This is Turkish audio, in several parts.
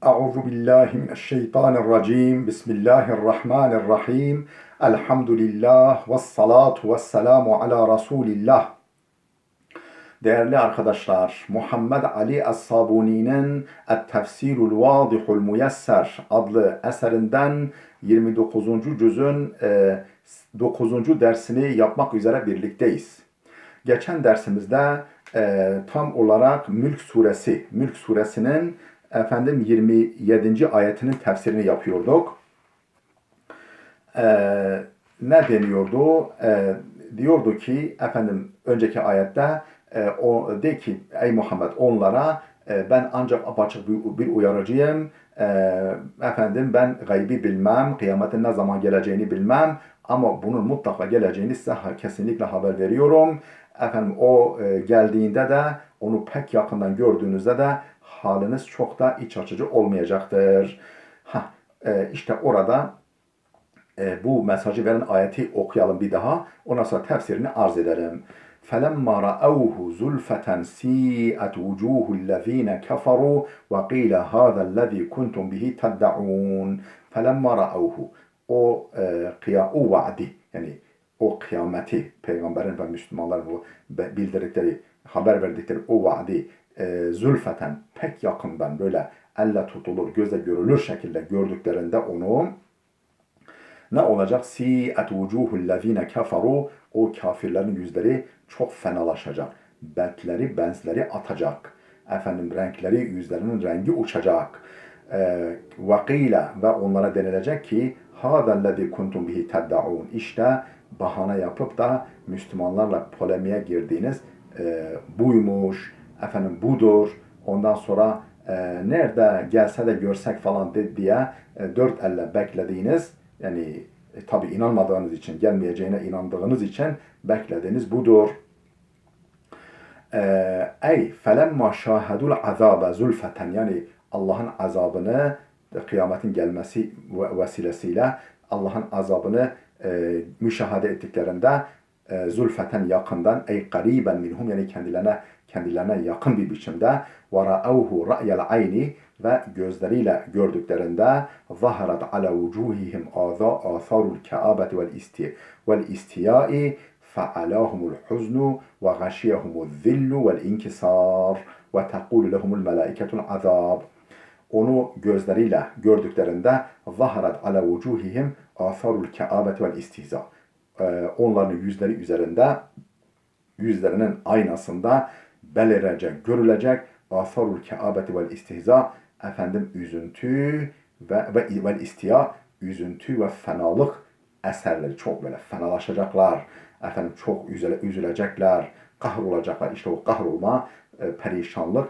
Euzu billahi mineşşeytanirracim. Bismillahirrahmanirrahim. Elhamdülillah ve salatu ve selamu ala Resulillah. Değerli arkadaşlar, Muhammed Ali Es-Sabuni'nin Et-Tefsirul Vadihul Muyesser adlı eserinden 29. cüzün 9. dersini yapmak üzere birlikteyiz. Geçen dersimizde tam olarak Mülk suresinin 27. ayetinin tefsirini yapıyorduk. Ne deniyordu? Diyordu ki önceki ayette de ki ey Muhammed onlara ben ancak apaçık bir uyarıcıyım. Ben gaybi bilmem, kıyametin ne zaman geleceğini bilmem ama bunun mutlaka geleceğini size kesinlikle haber veriyorum. O geldiğinde de onu pek yakından gördüğünüzde de haliniz çok da iç açıcı olmayacaktır. İşte orada bu mesajı veren ayeti okuyalım bir daha. Ondan sonra tefsirini arz edelim. فَلَمَّا رَأَوْهُ زُلْفَةً سِيئَتْ وُجُوهُ الَّذ۪ينَ كَفَرُوا وَقِيلَ هَذَا الَّذ۪ي كُنْتُمْ بِهِ تَدَّعُونَ فَلَمَّا رَأَوْهُ o vaadi yani o kıyameti peygamberin ve Müslümanların bu bildirdikleri haber verdikleri o vaadi zülfeten pek yakından böyle elle tutulur gözle görülür şekilde gördüklerinde onu ne olacak? Si'at vucuhullezine kafaru o kafirlerin yüzleri çok fenalaşacak. Benzleri atacak. Renkleri yüzlerinin rengi uçacak. Vakile ve onlara denilecek ki hâzellezî kuntum bihi teddaûn. İşte bahane yapıp da Müslümanlarla polemiğe girdiğiniz buymuş, budur. Ondan sonra nerede gelse de görsek falan diye dört elle beklediğiniz yani tabi inanmadığınız için, gelmeyeceğine inandığınız için beklediğiniz budur. Ey felemma şahedul azabe zulfeten yani Allah'ın azabını kıyametin gelmesi vesilesiyle Allah'ın azabını müşahede ettiklerinde zulfeten yakından ey gariben minhum yani kendilerine yakın bir biçimde ve ra'avhu ra'yel ayni ve gözleriyle gördüklerinde zaharat ala vucuhihim atharul ka'abeti vel istiyai فَعَلَاهُمُ الْحُزْنُ وَغَشِيَهُمُ الذِّلُّ وَالْاِنْكِسَارُ وَتَقُولُ لَهُمُ الْمَلَائِكَةُ الْعَذَابِ Onu gözleriyle gördüklerinde zaharat ala vucuhihim atharul ka'abeti vel istihza. Onların yüzleri üzerinde yüzlerinin aynasında belirecek, görülecek atharul ka'abeti vel istihza üzüntü ve istiya üzüntü ve fenalık eserleri çok böyle fenalaşacaklar. Çok üzülecekler, kahrolacaklar. İşte o kahrolma, perişanlık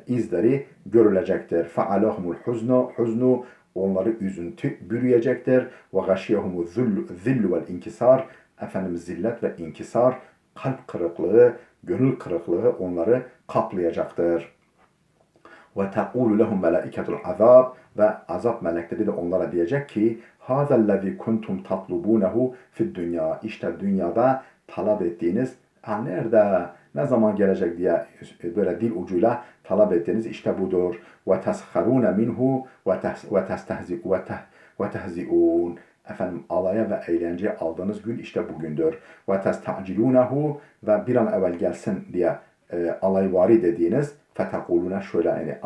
izleri görülecektir. فَعَلَهُمُ الْحُزْنُ onları üzüntü bürüyecektir. وَغَشِيَهُمُ الذِّلُّ وَالْاِنْكِسَارِ zillet ve inkisar, kalp kırıklığı, gönül kırıklığı onları kaplayacaktır. وَتَقُولُ لَهُمْ مَلَائِكَةُ الْعَذَابِ ve azap melekleri de onlara diyecek ki هَذَا الَّذ۪ي كُنْتُمْ تَطْلُبُونَهُ فِي الدُّنْيَا İşte dünyada talep ettiğiniz, nerede, ne zaman gelecek diye böyle dil ucuyla talep ettiğiniz işte budur. وَتَسْخَرُونَ مِنْهُ وَتَهْزِئُونَ alaya ve eğlenceye aldığınız gün işte bugündür. وَتَسْتَعْجِلُونَهُ ve bir an evvel gelsin diye alayvari dediğiniz fetekuluna şöyle yani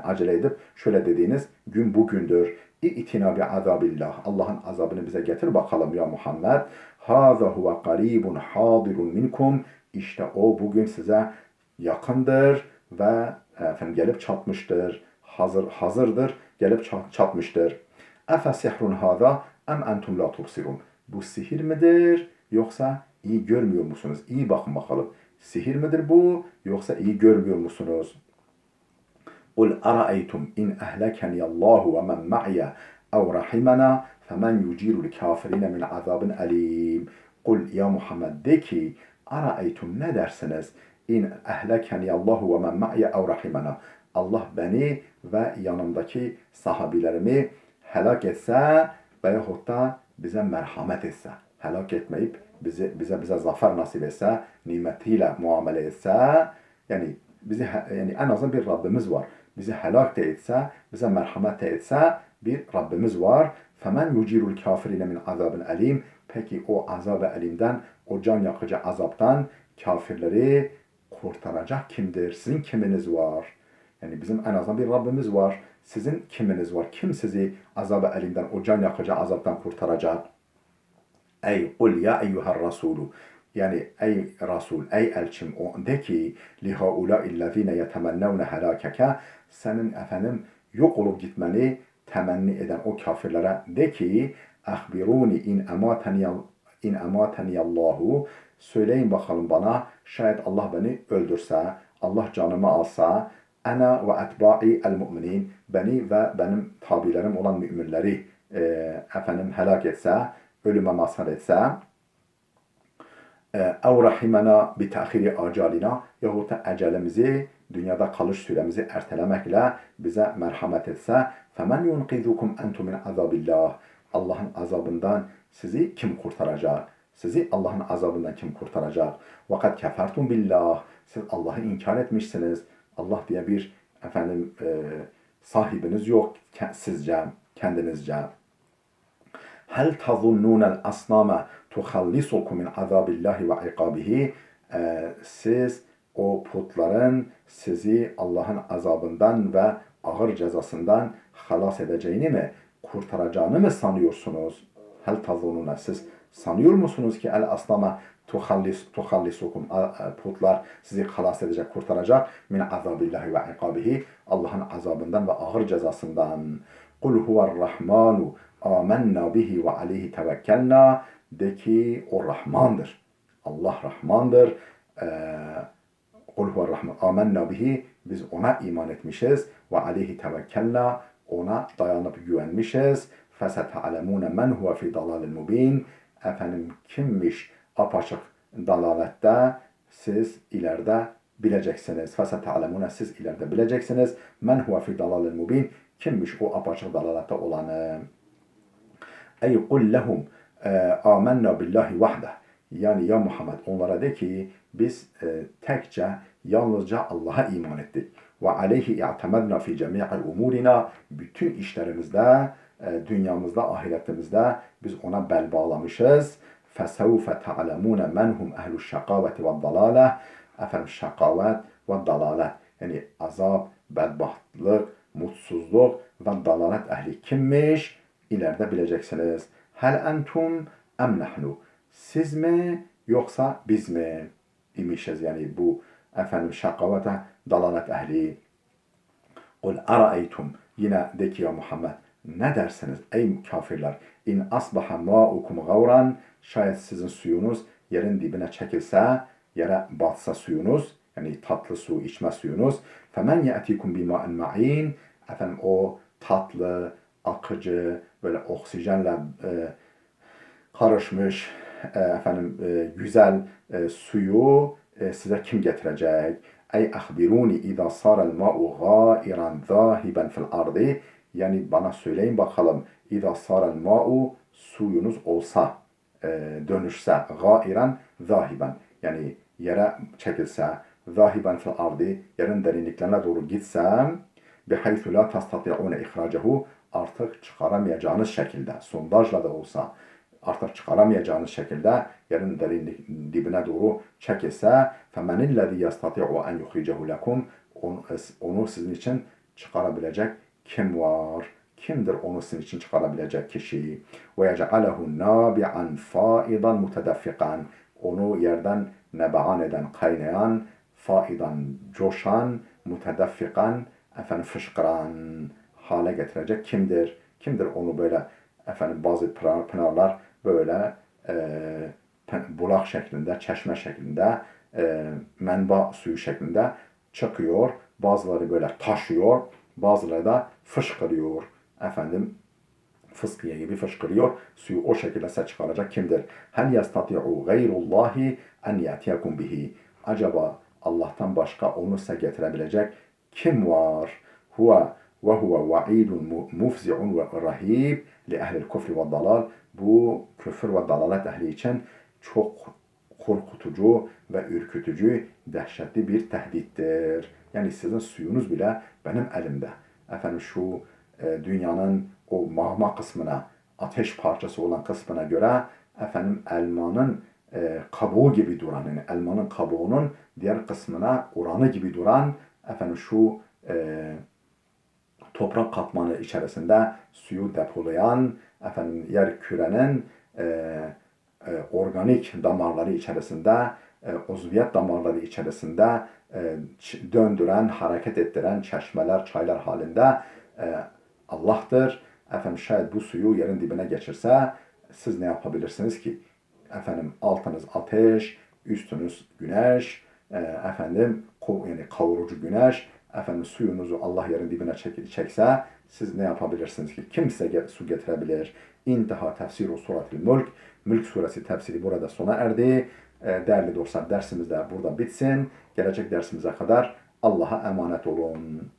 acele edip şöyle dediğiniz gün bugündür. İ'tina bi azabillah. Allah'ın azabını bize getir bakalım ya Muhammed. Hâzâ huve qarîbun hâdirun minkum. İşte o bugün size yakındır ve gelip çatmıştır. Hazırdır, gelip çatmıştır. Efe sihrun hâzâ em entum la tubsirun. Bu sihir midir yoksa iyi görmüyor musunuz? İyi bakın bakalım. Sihir midir bu yoksa iyi görmüyor musunuz? قُلْ أَرَأَيْتُمْ اِنْ أَهْلَكَنِيَ اللّٰهُ وَمَنْ مَعِيَ اَوْ رَحِمَنَا فَمَنْ يُجِيرُ الْكَافِرِينَ مِنْ عَذَابٍ أَلِيمٍ Kul ya Muhammed de ki Araeytum ne dersiniz? İn ehlekeni Allahu ve men ma'ye ev rahimena. Allah beni ve yanımdaki sahabilerimi helak etse veyahut da bize merhamet etse. Helak etmeyip bize zafer nasip etse, nimetiyle muamele etse yani en azından bir Rabbimiz var. bizi helak da etse, bize merhamet de etse bir Rabbimiz var. فَمَنْ يُجِيرُ الْكَافِرِينَ مِنْ عَذَابٍ أَلِيمٍ. Peki o azab-ı elimden, o can yakıcı azaptan kafirleri kurtaracak kimdir? Sizin kiminiz var? Yani bizim en azından bir Rabbimiz var. Sizin kiminiz var? Kim sizi azab-ı elimden, o can yakıcı azaptan kurtaracak? Ey kul ya eyyuhar rasulu. Yani ey Resul, ey elçim, o de ki lihaulâillezîne yetemennevne helâkeke, senin efendim yok olup gitmeni temenni eden o kafirlere de ki ahbiruni in emateniyallahu, söyleyin bakalım bana, şayet Allah beni öldürse, Allah canımı alsa, ana ve etba'i el müminin, beni ve benim tabilerim olan müminleri efendim helak etse, ölüme mazhar etse, ev rahimena bi ta'khiri acalina, yahut da ecelimizi, dünyada kalış süremizi ertelemekle bize merhamet etse, femen yunqizukum entum min azabillah, Allah'ın azabından sizi kim kurtaracak? Sizi Allah'ın azabından kim kurtaracak? Vakat kefertum billah, siz Allah'ı inkar etmişsiniz. Allah diye bir efendim sahibiniz yok sizce, kendinizce. Hel tazunnunel asname tuhallisukum min azabillahi ve ikabihi. Siz o putların sizi Allah'ın azabından ve ağır cezasından halas edeceğini mi, kurtaracağını mı sanıyorsunuz? Hel tazunnune, siz sanıyor musunuz ki el asname tuhallisukum, putlar sizi halas edecek, kurtaracak min azabillahi ve ikabihi, Allah'ın azabından ve ağır cezasından. Kul huvarrahmanu amenna bihi ve aleyhi tevekkelna, de ki o Rahmandır. Allah Rahmandır. Kul huvarrahman amenna bihi, biz ona iman etmişiz. Ve aleyhi tevekkelna, ona dayanıp güvenmişiz. Fesete'alemune men huve fi dalalil mubin. Efendim kimmiş apaçık dalalette, siz ileride bileceksiniz. Fesete'alemune, siz ileride bileceksiniz. Men huve fi dalalil mubin, kimmiş o apaçık dalalette olanı. Ey kul lehum amenna billahi vahde. Yani ya Muhammed onlara de ki biz tekçe, yalnızca Allah'a iman ettik. Ve aleyhi i'temedna fi cemi'i umurina, bütün işlerimizde, dünyamızda, ahiretimizde biz ona bel bağlamışız. Fesevfe ta'lemune menhum ehlu şakaveti ve dalale. Efendim şakavet ve dalalet. Yani azap, bedbahtlık, mutsuzluk ve dalalet ehli kimmiş? İleride bileceksiniz. Hel entum em nahnu. Siz mi yoksa biz mi imişiz? Yani bu efendim şakavete, dalalet ehli. Kul araeytum, yine de ki ya Muhammed, ne dersiniz ey kafirler? İn asbaha ma'ukum gavran, şayet sizin suyunuz yerin dibine çekilse, yere batsa suyunuz, yani tatlı su, içme suyunuz. Femen ye'tikum bima'in ma'in, efendim o tatlı, akıcı, böyle oksijenle karışmış efendim güzel suyu size kim getirecek? Ey ahbiruni idâ sârel ma'u gâiran zâhiben fil ardi. Yani bana söyleyin bakalım, idâ sârel ma'u, suyunuz olsa, dönüşse, gâiran zâhiben, yani yere çekilse, zâhiben fil ardi, yerin derinliklerine doğru gitsem, bihaythu la tastati'une ihracehu, artık çıkaramayacağınız şekilde, sondajla da olsa artık çıkaramayacağınız şekilde yerin derinlik dibine doğru çekilse, فَمَنِ الَّذِي يَسْتَطِعُ أَنْ يُخْرِجَهُ لَكُمْ, onu sizin için çıkarabilecek kim var? Kimdir onu sizin için çıkarabilecek kişi? وَيَجْعَلَهُ نَابِعًا فَائِضًا مُتَدَفِّقًا, onu yerden nebaan eden, kaynayan, faidan, coşan, mutedeffikan, efendim fışkıran hale getirecek kimdir? Kimdir onu böyle efendim bazı pınarlar böyle bulak şeklinde, çeşme şeklinde, menba suyu şeklinde çıkıyor. Bazıları böyle taşıyor, bazıları da fışkırıyor. Efendim fıskiye gibi fışkırıyor. Suyu o şekilde size çıkaracak kimdir? Hel yastati'u gayrullahi en yatiyakum bihi. Acaba Allah'tan başka onu size getirebilecek kim var? Huve ve huve va'idun mufzi'un ve rahib li ehlil küfri ve dalal. Bu küfür ve dalalet ehli için çok korkutucu ve ürkütücü, dehşetli bir tehdittir. Yani sizin suyunuz bile benim elimde. Efendim şu dünyanın o magma kısmına, ateş parçası olan kısmına göre efendim elmanın kabuğu gibi duran, yani elmanın kabuğunun diğer kısmına oranı gibi duran efendim şu toprak katmanı içerisinde suyu depolayan efendim yer kürenin organik damarları içerisinde, uzviyet damarları içerisinde döndüren, hareket ettiren çeşmeler, çaylar halinde Allah'tır. Efendim şayet bu suyu yerin dibine geçirse siz ne yapabilirsiniz ki? Efendim altınız ateş, üstünüz güneş, efendim yani kavurucu güneş, efendim suyunuzu Allah yerin dibine çekse siz ne yapabilirsiniz ki? Kimse su getirebilir. İntiha tefsiru suratil mulk. Mülk suresi tefsiri burada sona erdi. Değerli dostlar dersimiz de burada bitsin. Gelecek dersimize kadar Allah'a emanet olun.